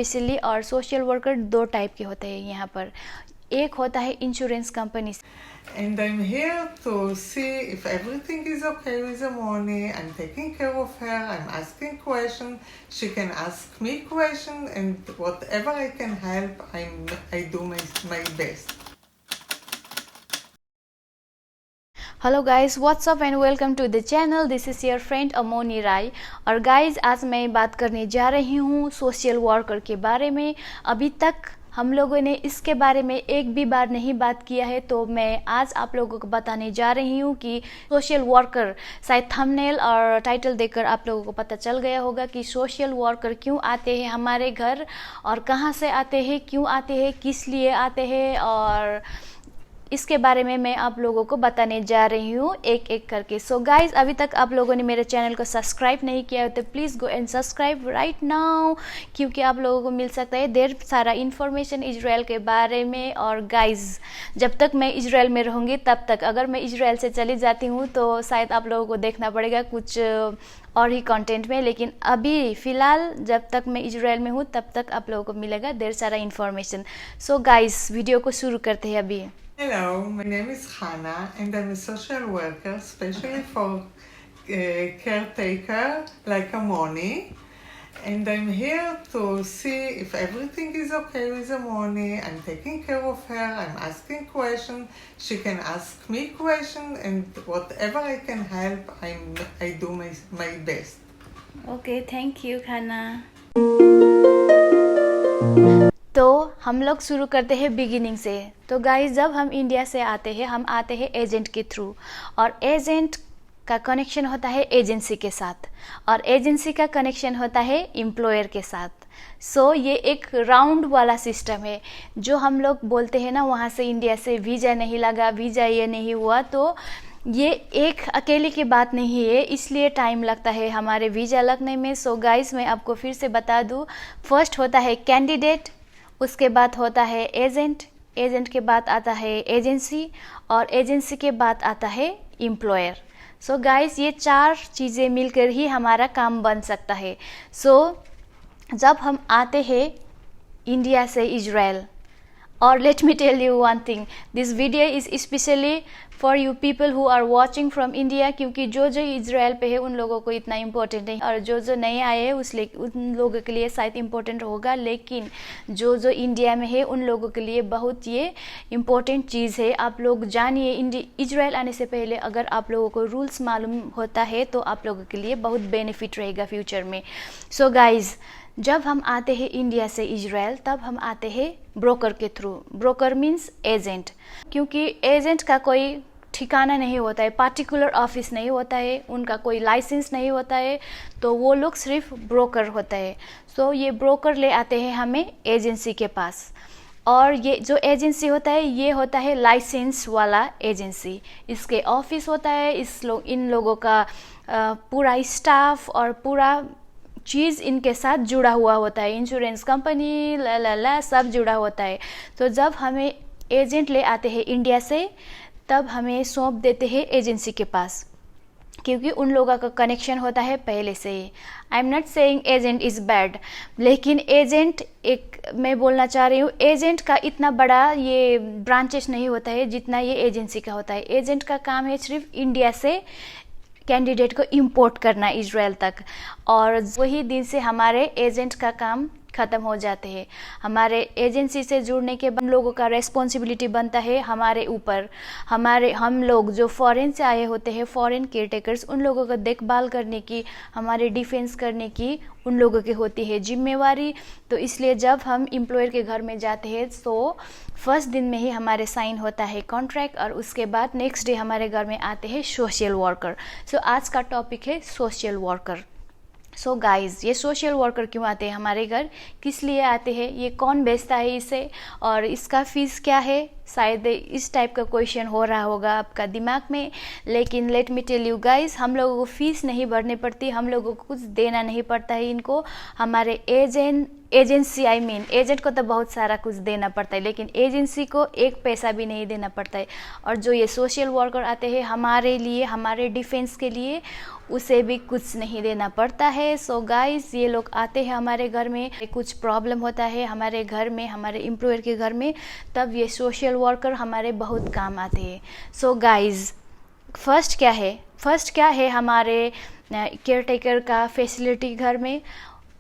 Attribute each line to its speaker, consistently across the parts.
Speaker 1: Specially और social worker दो type के होते हैं यहाँ पर। एक होता है insurance company.
Speaker 2: And I'm here to see if everything is okay with Moni. I'm taking care of her. I'm asking questions. She can ask me questions, and whatever I can help, I do my best.
Speaker 1: Hello guys, what's up and welcome to the channel. This is your friend Amoni Rai. और guys, आज मैं बात करने जा रही हूँ social worker के बारे में। अभी तक हम लोगों ने इसके बारे में एक भी बार नहीं बात किया है, तो मैं आज आप लोगों को बताने जा रही हूँ कि सोशल वर्कर, शायद थंबनेल और टाइटल देखकर आप लोगों को पता चल गया होगा कि सोशल वर्कर क्यों आते हैं हमारे घर और कहाँ से आते हैं, क्यों आते हैं, किस लिए आते हैं, और इसके बारे में मैं आप लोगों को बताने जा रही हूँ एक एक करके। सो गाइज, अभी तक आप लोगों ने मेरे चैनल को सब्सक्राइब नहीं किया है तो please go and subscribe right now, क्योंकि आप लोगों को मिल सकता है ढेर सारा इन्फॉर्मेशन इजराइल के बारे में। और गाइज, जब तक मैं इजराइल में रहूँगी तब तक, अगर मैं इजराइल से चली जाती हूँ तो शायद आप लोगों को देखना पड़ेगा कुछ और ही कंटेंट में, लेकिन अभी फ़िलहाल जब तक मैं इजराइल में हूँ तब तक आप लोगों को मिलेगा ढेर सारा इन्फॉर्मेशन। सो गाइज, वीडियो को शुरू करते हैं अभी।
Speaker 2: Hello, my name is Hannah, and I'm a social worker, especially for caretaker like Moni. And I'm here to see if everything is okay with Moni. I'm taking care of her. I'm asking questions. She can ask me questions, and whatever I can help, I do my best.
Speaker 1: Okay, thank you खाना। तो हम लोग शुरू करते हैं beginning से। तो guys, जब हम इंडिया से आते हैं, हम आते हैं एजेंट के थ्रू, और एजेंट का कनेक्शन होता है एजेंसी के साथ, और एजेंसी का कनेक्शन होता है एम्प्लॉयर के साथ। सो ये एक राउंड वाला सिस्टम है। जो हम लोग बोलते हैं ना, वहाँ से इंडिया से वीज़ा नहीं लगा, वीज़ा ये नहीं हुआ, तो ये एक अकेले की बात नहीं है, इसलिए टाइम लगता है हमारे वीज़ा लगने में। सो गाइस, मैं आपको फिर से बता दूँ, फर्स्ट होता है कैंडिडेट, उसके बाद होता है एजेंट, एजेंट के बाद आता है एजेंसी, और एजेंसी के बाद आता है एम्प्लॉयर। सो गाइस, ये चार चीज़ें मिलकर ही हमारा काम बन सकता है। सो जब हम आते हैं इंडिया से इजराइल, और let me tell you one thing, this video is specially for you people who are watching from India, क्योंकि जो जो इजराइल पे है उन लोगों को इतना इम्पोर्टेंट नहीं, और जो जो नए आए हैं उन लोगों के लिए शायद इम्पोर्टेंट होगा, लेकिन जो जो इंडिया में है उन लोगों के लिए बहुत ये इम्पोर्टेंट चीज़ है। आप लोग जानिए, इजराइल आने से पहले अगर आप लोगों को रूल्स मालूम होता है तो आप लोगों के लिए बहुत बेनिफिट रहेगा फ्यूचर में। सो गाइज, जब हम आते हैं इंडिया से इजराइल, तब हम आते हैं ब्रोकर के थ्रू। ब्रोकर मीन्स एजेंट, क्योंकि एजेंट का कोई ठिकाना नहीं होता है, पार्टिकुलर ऑफिस नहीं होता है, उनका कोई लाइसेंस नहीं होता है, तो वो लोग सिर्फ ब्रोकर होता है। सो ये ब्रोकर ले आते हैं हमें एजेंसी के पास, और ये जो एजेंसी होता है ये होता है लाइसेंस वाला एजेंसी। इसके ऑफिस होता है, इन लोगों का पूरा स्टाफ और पूरा चीज़ इनके साथ जुड़ा हुआ होता है, इंश्योरेंस कंपनी ला सब जुड़ा होता है। तो जब हमें एजेंट ले आते हैं इंडिया से, तब हमें सौंप देते हैं एजेंसी के पास, क्योंकि उन लोगों का कनेक्शन होता है पहले से ही। I am not saying agent is bad, लेकिन एजेंट, एक मैं बोलना चाह रही हूँ, एजेंट का इतना बड़ा ये ब्रांचेस नहीं होता है जितना ये एजेंसी का होता है। एजेंट का काम है सिर्फ इंडिया से कैंडिडेट को इंपोर्ट करना इजराइल तक, और वही दिन से हमारे एजेंट का काम ख़त्म हो जाते हैं। हमारे एजेंसी से जुड़ने के बाद हम लोगों का रेस्पॉन्सिबिलिटी बनता है हमारे ऊपर। हम लोग जो फॉरेन से आए होते हैं, फॉरेन केयरटेकर्स, उन लोगों का देखभाल करने की, हमारे डिफेंस करने की उन लोगों की होती है जिम्मेवारी। तो इसलिए जब हम एम्प्लॉयर के घर में जाते हैं तो फर्स्ट दिन में ही हमारे साइन होता है कॉन्ट्रैक्ट, और उसके बाद नेक्स्ट डे हमारे घर में आते हैं सोशल वर्कर। सो आज का टॉपिक है सोशल वर्कर। सो गाइज़, ये सोशल वर्कर क्यों आते हैं हमारे घर, किस लिए आते हैं, ये कौन बेचता है इसे, और इसका फ़ीस क्या है, शायद इस टाइप का क्वेश्चन हो रहा होगा आपका दिमाग में, लेकिन let me tell you guys, हम लोगों को फीस नहीं भरनी पड़ती, हम लोगों को कुछ देना नहीं पड़ता है इनको। हमारे एजेंसी एजेंट को तो बहुत सारा कुछ देना पड़ता है, लेकिन एजेंसी को एक पैसा भी नहीं देना पड़ता है। और जो ये सोशल वर्कर आते हैं हमारे लिए, हमारे डिफेंस के लिए, उसे भी कुछ नहीं देना पड़ता है। सो गाइस, ये लोग आते हैं हमारे घर में, कुछ प्रॉब्लम होता है हमारे घर में, हमारे एम्प्लॉयर के घर में, तब ये सोशल वर्कर हमारे बहुत काम आते हैं। सो गाइस, फर्स्ट क्या है हमारे केयर टेकर का फैसिलिटी घर में,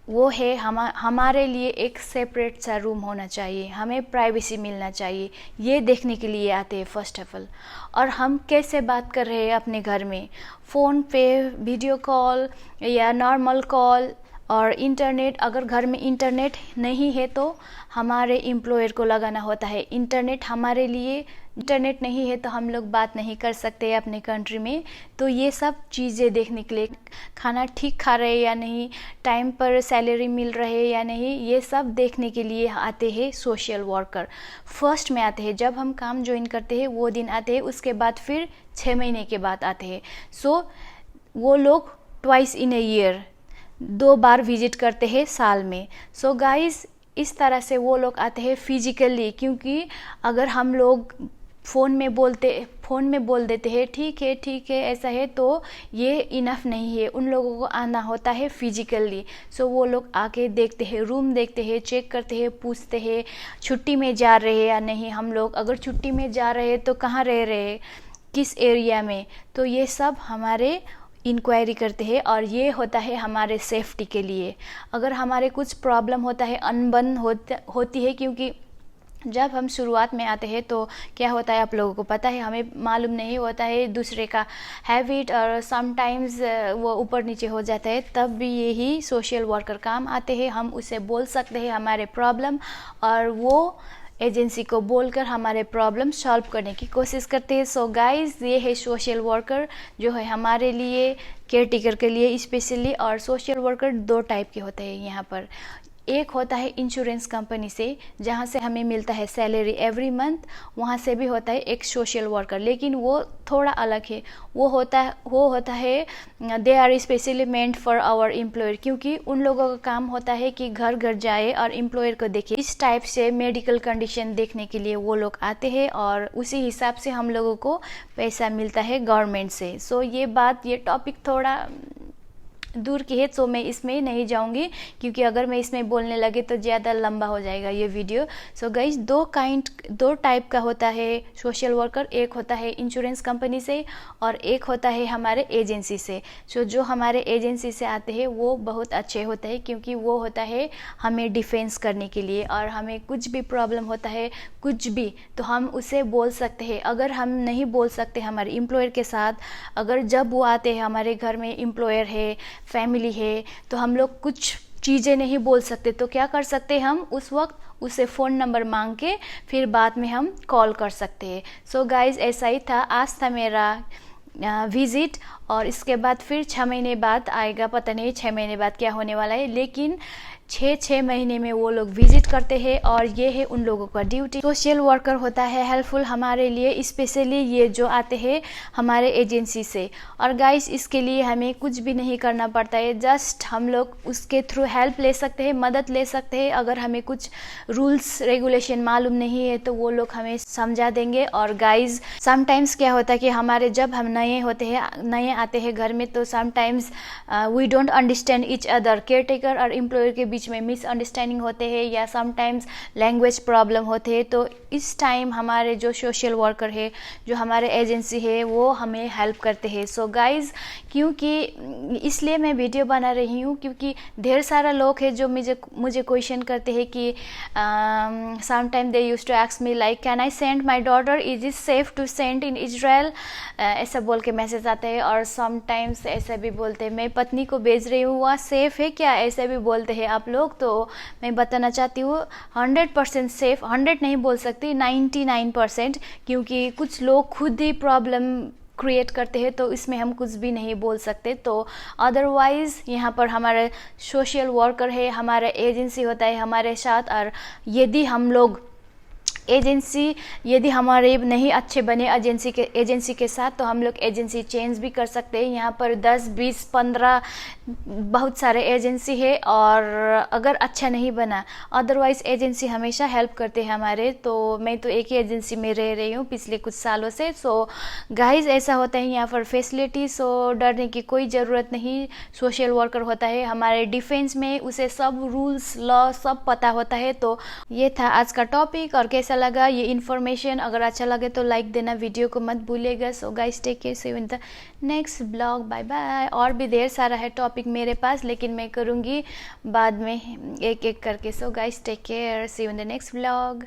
Speaker 1: वो है हमारे लिए एक सेपरेट सा रूम होना चाहिए, हमें प्राइवेसी मिलना चाहिए, ये देखने के लिए आते हैं फर्स्ट ऑफ ऑल। और हम कैसे बात कर रहे हैं अपने घर में, फ़ोन पे, वीडियो कॉल या नॉर्मल कॉल और इंटरनेट। अगर घर में इंटरनेट नहीं है तो हमारे एम्प्लॉयर को लगाना होता है इंटरनेट। हमारे लिए इंटरनेट नहीं है तो हम लोग बात नहीं कर सकते अपने कंट्री में। तो ये सब चीज़ें देखने के लिए, खाना ठीक खा रहे या नहीं, टाइम पर सैलरी मिल रहे या नहीं, ये सब देखने के लिए आते हैं सोशल वर्कर। फर्स्ट में आते हैं जब हम काम ज्वाइन करते हैं वो दिन आते हैं, उसके बाद फिर 6 महीने के बाद आते हैं। सो वो लोग twice in a year, 2 bar visit करते हैं साल में। सो गाइस, इस तरह से वो लोग आते हैं फिजिकली, क्योंकि अगर हम लोग फ़ोन में बोल देते हैं ठीक है ऐसा है, तो ये इनफ नहीं है, उन लोगों को आना होता है फिजिकली। सो वो लोग आके देखते हैं, रूम देखते हैं, चेक करते हैं, पूछते हैं छुट्टी में जा रहे हैं या नहीं हम लोग, अगर छुट्टी में जा रहे हैं तो कहाँ रह रहे, किस एरिया में, तो ये सब हमारे इंक्वायरी करते हैं। और ये होता है हमारे सेफ्टी के लिए। अगर हमारे कुछ प्रॉब्लम होता है, अनबन होती है, क्योंकि जब हम शुरुआत में आते हैं तो क्या होता है आप लोगों को पता है, हमें मालूम नहीं होता है दूसरे का हैबिट, और समटाइम्स वो ऊपर नीचे हो जाता है, तब भी यही सोशल वर्कर काम आते हैं। हम उसे बोल सकते हैं हमारे प्रॉब्लम, और वो एजेंसी को बोलकर हमारे प्रॉब्लम सॉल्व करने की कोशिश करते हैं। सो गाइस, ये है सोशल वर्कर जो है हमारे लिए, केयर टेकर के लिए स्पेशली। और सोशल वर्कर 2 टाइप के होते हैं यहाँ पर। एक होता है इंश्योरेंस कंपनी से, जहाँ से हमें मिलता है सैलरी एवरी मंथ, वहाँ से भी होता है एक सोशल वर्कर, लेकिन वो थोड़ा अलग है। वो होता है they are specially meant for our employer, क्योंकि उन लोगों का काम होता है कि घर घर जाए और एम्प्लॉयर को देखे। इस टाइप से मेडिकल कंडीशन देखने के लिए वो लोग आते हैं, और उसी हिसाब से हम लोगों को पैसा मिलता है गवर्नमेंट से। सो ये टॉपिक थोड़ा दूर की है, तो मैं इसमें नहीं जाऊंगी, क्योंकि अगर मैं इसमें बोलने लगे तो ज़्यादा लंबा हो जाएगा ये वीडियो। सो गाइस, 2 टाइप का होता है सोशल वर्कर। एक होता है इंश्योरेंस कंपनी से और एक होता है हमारे एजेंसी से। सो जो हमारे एजेंसी से आते हैं वो बहुत अच्छे होते हैं, क्योंकि वो होता है हमें डिफेंस करने के लिए, और हमें कुछ भी प्रॉब्लम होता है कुछ भी, तो हम उसे बोल सकते हैं। अगर हम नहीं बोल सकते हमारे एम्प्लॉयर के साथ, अगर जब वो आते हैं हमारे घर में, एम्प्लॉयर है, फैमिली है, तो हम लोग कुछ चीज़ें नहीं बोल सकते, तो क्या कर सकते हैं, हम उस वक्त उसे फ़ोन नंबर मांग के फिर बाद में हम कॉल कर सकते हैं। सो गाइज, ऐसा ही था, आज था मेरा विज़िट, और इसके बाद फिर 6 महीने बाद आएगा, पता नहीं 6 महीने बाद क्या होने वाला है, लेकिन 6 महीने में वो लोग विजिट करते हैं, और ये है उन लोगों का ड्यूटी। सोशल वर्कर होता है हेल्पफुल हमारे लिए, स्पेशली ये जो आते हैं हमारे एजेंसी से। और गाइस, इसके लिए हमें कुछ भी नहीं करना पड़ता है, जस्ट हम लोग उसके थ्रू हेल्प ले सकते हैं, मदद ले सकते हैं। अगर हमें कुछ रूल्स रेगुलेशन मालूम नहीं है तो वो लोग हमें समझा देंगे। और गाइस, समटाइम्स क्या होता है कि हमारे जब हम नए आते हैं घर में, तो sometimes we don't understand each other. Caretaker और एम्प्लॉयर के बीच में मिसअंडरस्टैंडिंग होते हैं, या समटाइम्स लैंग्वेज प्रॉब्लम होते हैं। तो इस टाइम हमारे जो सोशल वर्कर है, जो हमारे एजेंसी है, वो हमें हेल्प करते हैं। सो गाइज, क्योंकि इसलिए मैं वीडियो बना रही हूँ, क्योंकि ढेर सारा लोग हैं जो मुझे क्वेश्चन करते हैं कि sometime they used to ask me like, can I send my daughter, is it safe to send in Israel, ऐसा बोल के मैसेज आता है। और समटाइम्स ऐसा भी बोलते हैं, मैं पत्नी को भेज रही हूँ, वहाँ सेफ है क्या, ऐसा भी बोलते हैं आप लोग। तो मैं बताना चाहती हूँ 100% सेफ, 100 नहीं बोल सकती, 99%, क्योंकि कुछ लोग खुद ही प्रॉब्लम क्रिएट करते हैं, तो इसमें हम कुछ भी नहीं बोल सकते। तो अदरवाइज़ यहाँ पर हमारा सोशल वर्कर है, हमारा एजेंसी होता है हमारे साथ, और यदि हम लोग एजेंसी यदि हमारे नहीं अच्छे बने एजेंसी के साथ, तो हम लोग एजेंसी चेंज भी कर सकते हैं। यहाँ पर 10, 20, 15 बहुत सारे एजेंसी है, और अगर अच्छा नहीं बना, अदरवाइज एजेंसी हमेशा हेल्प करते हैं हमारे। तो मैं तो एक ही एजेंसी में रह रही हूँ पिछले कुछ सालों से। सो गाइज ऐसा होता है यहाँ पर फैसिलिटी, सो डरने की कोई ज़रूरत नहीं। सोशल वर्कर होता है हमारे डिफेंस में, उसे सब रूल्स लॉ सब पता होता है। तो ये था आज का टॉपिक, और कैसा लगा ये इन्फॉर्मेशन? अगर अच्छा लगे तो लाइक देना, वीडियो को मत भूलिएगा। So guys take care, see you in the next blog, bye bye. और भी ढेर सारा है टॉपिक मेरे पास, लेकिन मैं करूँगी बाद में एक एक करके। So guys take care, see you in the next blog.